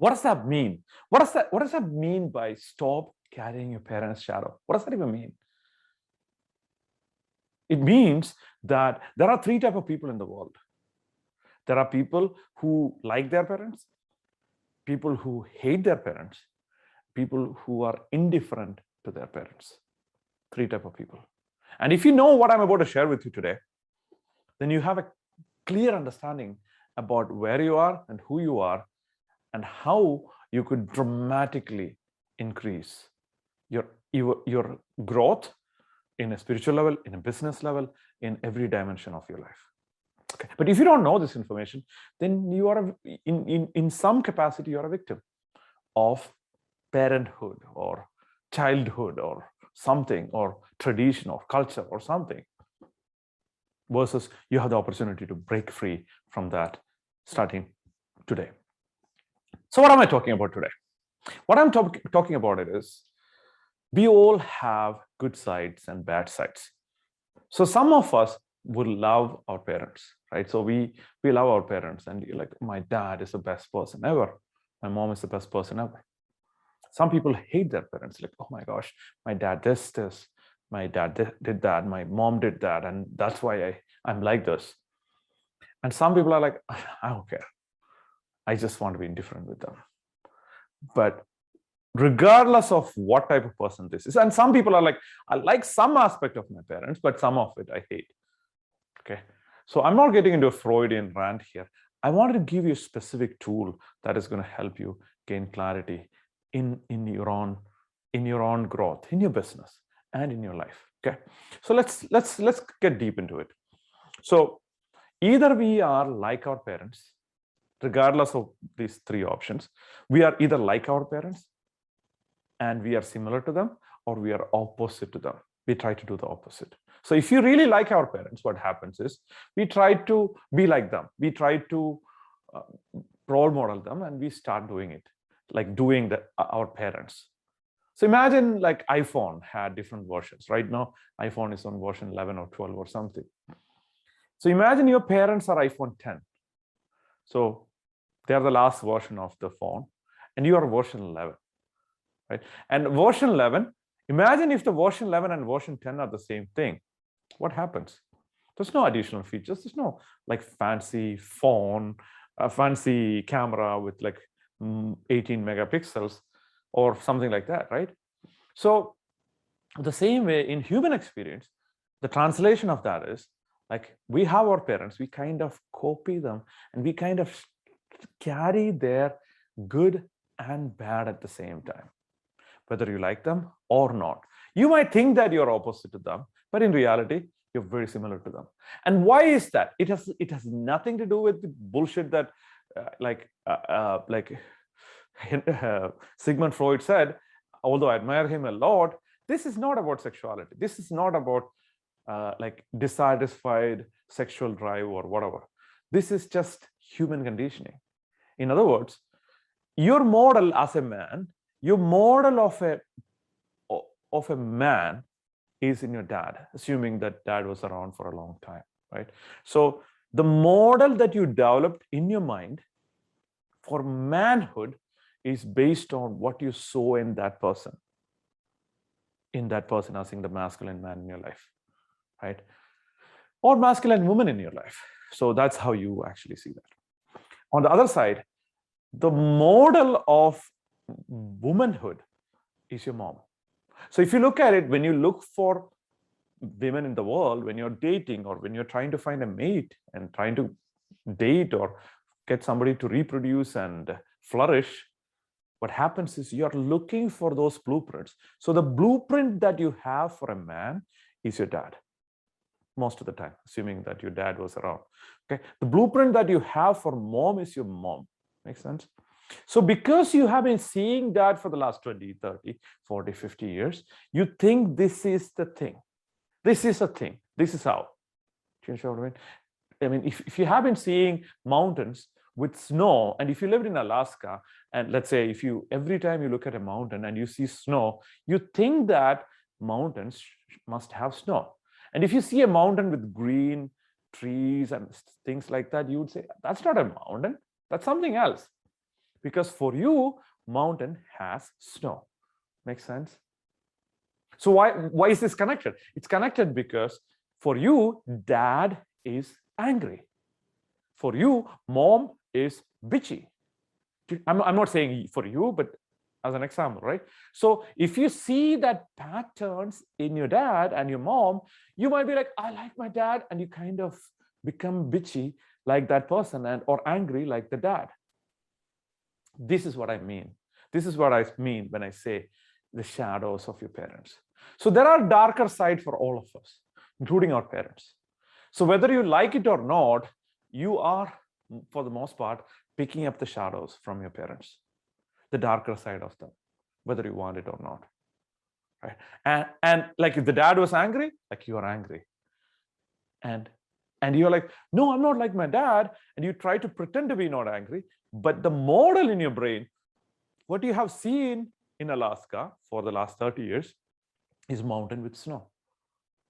What does that mean? What does that mean by stop carrying your parents' shadow? What does that even mean? It means that there are three types of people in the world. There are people who like their parents, people who hate their parents, people who are indifferent to their parents. Three types of people. And if you know what I'm about to share with you today, then you have a clear understanding about where you are and who you are and how you could dramatically increase your growth in a spiritual level, in a business level, in every dimension of your life. Okay. But if you don't know this information, then you are in some capacity, you are a victim of parenthood or childhood or something, or tradition or culture or something, versus you have the opportunity to break free from that starting today. So what am I talking about today? What I'm talking about it is, we all have good sides and bad sides. So some of us would love our parents, right? So we love our parents, and you're like, my dad is the best person ever. My mom is the best person ever. Some people hate their parents, like, oh my gosh, my dad this, my dad did that, my mom did that, and that's why I'm like this. And some people are like, I don't care. I just want to be indifferent with them. But regardless of what type of person this is, and some people are like, I like some aspect of my parents, but some of it I hate. Okay. So I'm not getting into a Freudian rant here. I wanted to give you a specific tool that is going to help you gain clarity in your own growth, in your business and in your life. Okay. So let's get deep into it. So either we are like our parents, regardless of these three options. We are either like our parents and we are similar to them, or we are opposite to them. We try to do the opposite. So if you really like our parents, what happens is we try to be like them. We try to role model them, and we start doing it, like doing our parents. So imagine like iPhone had different versions. Right now, iPhone is on version 11 or 12 or something. So imagine your parents are iPhone 10. So they are the last version of the phone, and you are version 11, right? And version 11, imagine if the version 11 and version 10 are the same thing. What happens? There's no additional features. There's no like fancy phone, a fancy camera with like 18 megapixels or something like that, right? So the same way in human experience, the translation of that is like, we have our parents, we kind of copy them, and we kind of carry their good and bad at the same time, whether you like them or not. You might think that you're opposite to them, but in reality, you're very similar to them. And why is that? It has nothing to do with the bullshit that Sigmund Freud said, although I admire him a lot. This is not about sexuality. This is not about like dissatisfied sexual drive or whatever. This is just human conditioning. In other words, your model as a man, your model of a man is in your dad, assuming that dad was around for a long time, right? So the model that you developed in your mind for manhood is based on what you saw in that person as in the masculine man in your life, right? Or masculine woman in your life. So that's how you actually see that. On the other side, the model of womanhood is your mom. So if you look at it, when you look for women in the world, when you're dating or when you're trying to find a mate and trying to date or get somebody to reproduce and flourish, what happens is you're looking for those blueprints. So the blueprint that you have for a man is your dad, most of the time, assuming that your dad was around. Okay, the blueprint that you have for mom is your mom. Makes sense? So because you have been seeing that for the last 20, 30, 40, 50 years, you think this is the thing. This is a thing. This is how. Do you know what I mean? I mean, if you have been seeing mountains with snow, and if you lived in Alaska, and let's say if you, every time you look at a mountain and you see snow, you think that mountains must have snow. And if you see a mountain with green trees and things like that, you would say, that's not a mountain, that's something else. Because for you, mountain has snow. Makes sense? So why is this connected? It's connected because for you, dad is angry. For you, mom is bitchy. I'm not saying for you, but as an example, right? So if you see that patterns in your dad and your mom, you might be like, I like my dad, and you kind of become bitchy like that person or angry like the dad. This is what I mean. This is what I mean when I say the shadows of your parents. So there are darker sides for all of us, including our parents. So whether you like it or not, you are, for the most part, picking up the shadows from your parents, the darker side of them, whether you want it or not. Right? And like if the dad was angry, like you are angry. And you're like, no, I'm not like my dad. And you try to pretend to be not angry. But the model in your brain, what you have seen in Alaska for the last 30 years is mountain with snow.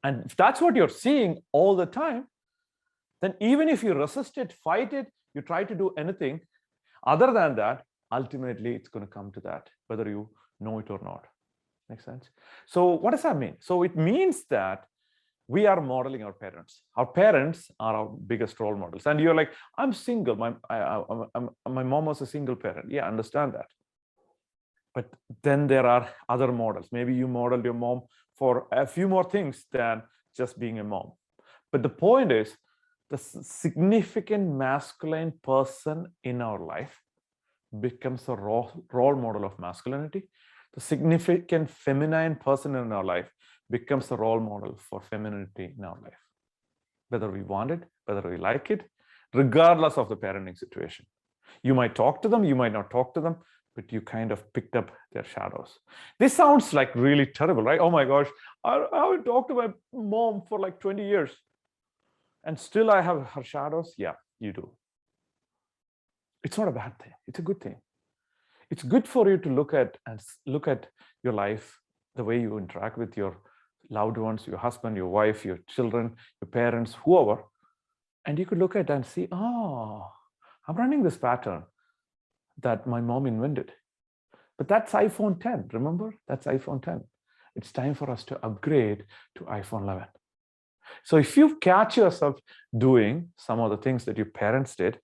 And if that's what you're seeing all the time, then even if you resist it, fight it, you try to do anything other than that, ultimately it's going to come to that, whether you know it or not. Makes sense? So what does that mean? So it means that we are modeling our parents. Our parents are our biggest role models. And you're like, I'm single. My mom was a single parent. Yeah, I understand that. But then there are other models. Maybe you modeled your mom for a few more things than just being a mom. But the point is, the significant masculine person in our life becomes a role model of masculinity. The significant feminine person in our life becomes a role model for femininity in our life, whether we want it, whether we like it, regardless of the parenting situation. You might talk to them, you might not talk to them, but you kind of picked up their shadows. This sounds like really terrible, right? Oh my gosh, I haven't talked to my mom for like 20 years. And still I have her shadows. Yeah, you do. It's not a bad thing. It's a good thing. It's good for you to look at your life, the way you interact with your loved ones, your husband, your wife, your children, your parents, whoever. And you could look at and see, oh, I'm running this pattern that my mom invented. But that's iPhone 10, remember? That's iPhone 10. It's time for us to upgrade to iPhone 11. So if you catch yourself doing some of the things that your parents did,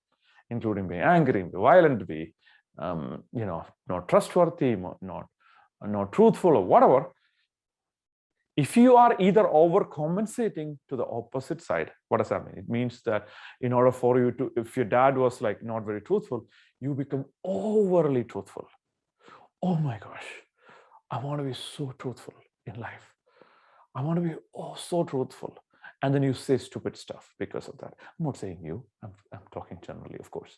including being angry, being violent, be not trustworthy, not truthful, or whatever, if you are either overcompensating to the opposite side, what does that mean? It means that in order for you to, if your dad was like not very truthful, you become overly truthful. Oh my gosh, I want to be so truthful in life. I want to be so truthful. And then you say stupid stuff because of that. I'm not saying you, I'm talking generally, of course.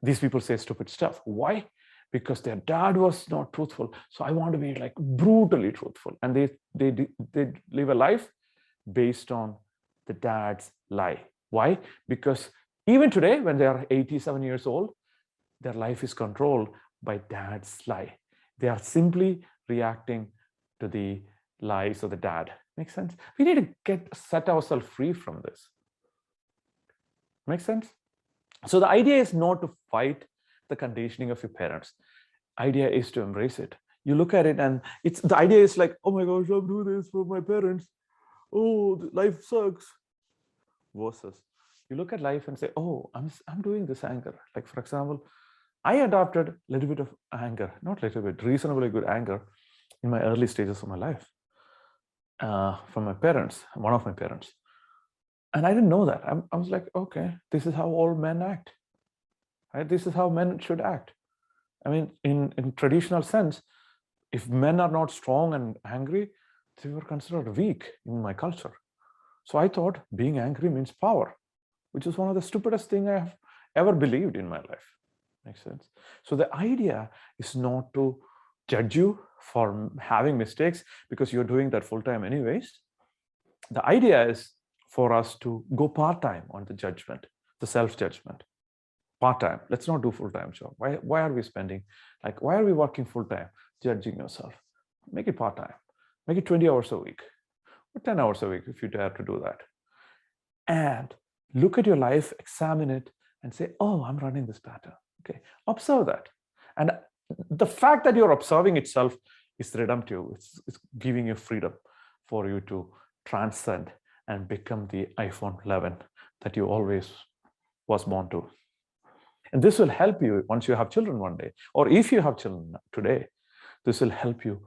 These people say stupid stuff. Why? Because their dad was not truthful. So I want to be like brutally truthful. And they live a life based on the dad's lie. Why? Because even today, when they are 87 years old, their life is controlled by dad's lie. They are simply reacting to the lies of the dad. Makes sense? We need to set ourselves free from this. Make sense? So the idea is not to fight the conditioning of your parents. Idea is to embrace it. You look at it and the idea is like, oh my gosh, I'm doing this for my parents. Oh, life sucks. Versus you look at life and say, oh, I'm doing this anger. Like for example, I adopted a little bit of anger, not a little bit, reasonably good anger in my early stages of my life from my parents, one of my parents. And I didn't know that. I was like, okay, this is how all men act. Right? This is how men should act. I mean, in traditional sense, if men are not strong and angry, they were considered weak in my culture. So I thought being angry means power, which is one of the stupidest things I have ever believed in my life. Makes sense? So the idea is not to judge you for having mistakes because you're doing that full time anyways. The idea is for us to go part-time on the judgment, the self-judgment. Part-time. Let's not do full-time job. Why are we spending, like, why are we working full-time judging yourself? Make it part-time. Make it 20 hours a week or 10 hours a week if you dare to do that. And look at your life, examine it, and say, oh, I'm running this pattern. Okay, observe that. And the fact that you're observing itself is redemptive. It's giving you freedom for you to transcend and become the iPhone 11 that you always was born to. And this will help you once you have children one day, or if you have children today, this will help you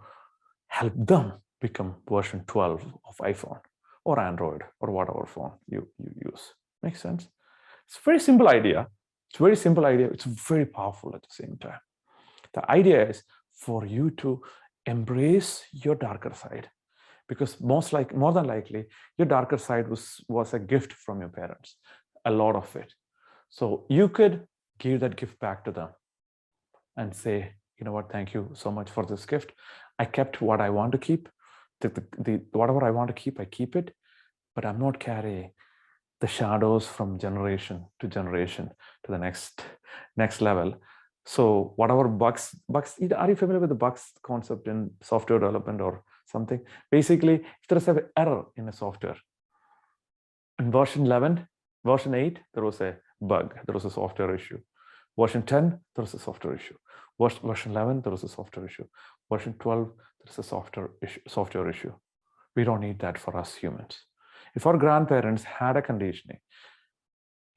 help them become version 12 of iPhone or Android or whatever phone you use. Makes sense? It's a very simple idea. It's a very simple idea. It's very powerful at the same time. The idea is for you to embrace your darker side, because more than likely, your darker side was a gift from your parents, a lot of it. So you could give that gift back to them and say, you know what, thank you so much for this gift. I kept what I want to keep. Whatever I want to keep, I keep it, but I'm not carrying the shadows from generation to generation to the next level. So whatever bugs, are you familiar with the bugs concept in software development or something? Basically, if there is an error in a software, in version 11, version 8, there was a bug, there was a software issue. Version 10, there was a software issue. Version 11, there was a software issue. Version 12, there's a software issue. We don't need that for us humans. If our grandparents had a conditioning,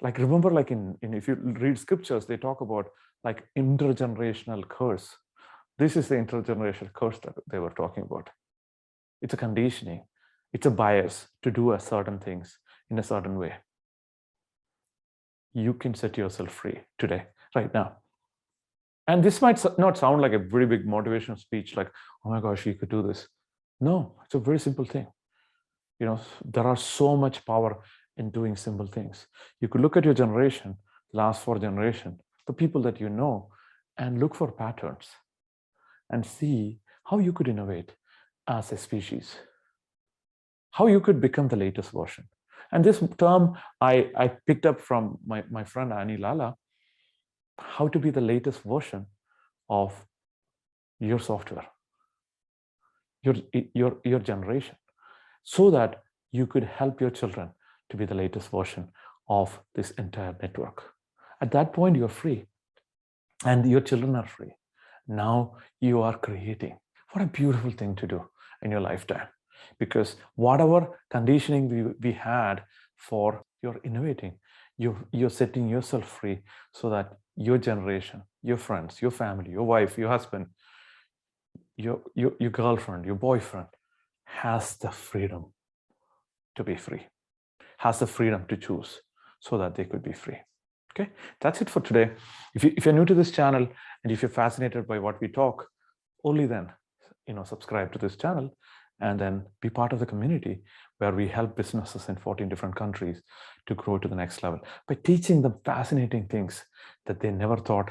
like remember, like if you read scriptures, they talk about like intergenerational curse. This is the intergenerational curse that they were talking about. It's a conditioning. It's a bias to do a certain things in a certain way. You can set yourself free today, right now. And this might not sound like a very big motivational speech, like, oh my gosh, you could do this. No, it's a very simple thing. You know, there are so much power in doing simple things. You could look at your generation, last 4 generations, the people that you know, and look for patterns and see how you could innovate as a species, how you could become the latest version. And this term I picked up from my friend Annie Lala, how to be the latest version of your software, your generation, so that you could help your children to be the latest version of this entire network. At that point, you're free and your children are free. Now you are creating. What a beautiful thing to do in your lifetime, because whatever conditioning we had for your innovating, you're setting yourself free so that your generation, your friends, your family, your wife, your husband, your girlfriend, your boyfriend has the freedom to be free, has the freedom to choose so that they could be free. Okay, that's it for today. If you're new to this channel and if you're fascinated by what we talk, only then, subscribe to this channel and then be part of the community where we help businesses in 14 different countries to grow to the next level by teaching them fascinating things that they never thought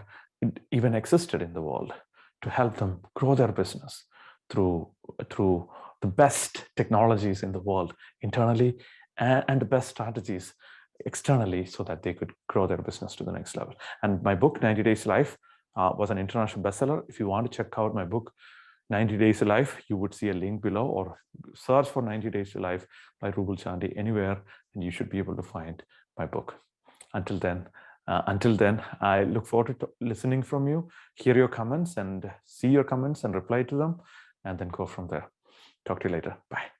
even existed in the world, to help them grow their business through the best technologies in the world internally and the best strategies externally, so that they could grow their business to the next level. And my book, 90 Days to Life, was an international bestseller. If you want to check out my book, 90 Days to Life, you would see a link below, or search for 90 Days to Life by Rubal Chandy anywhere, and you should be able to find my book. Until then, I look forward to listening from you, hear your comments and see your comments and reply to them, and then go from there. Talk to you later. Bye.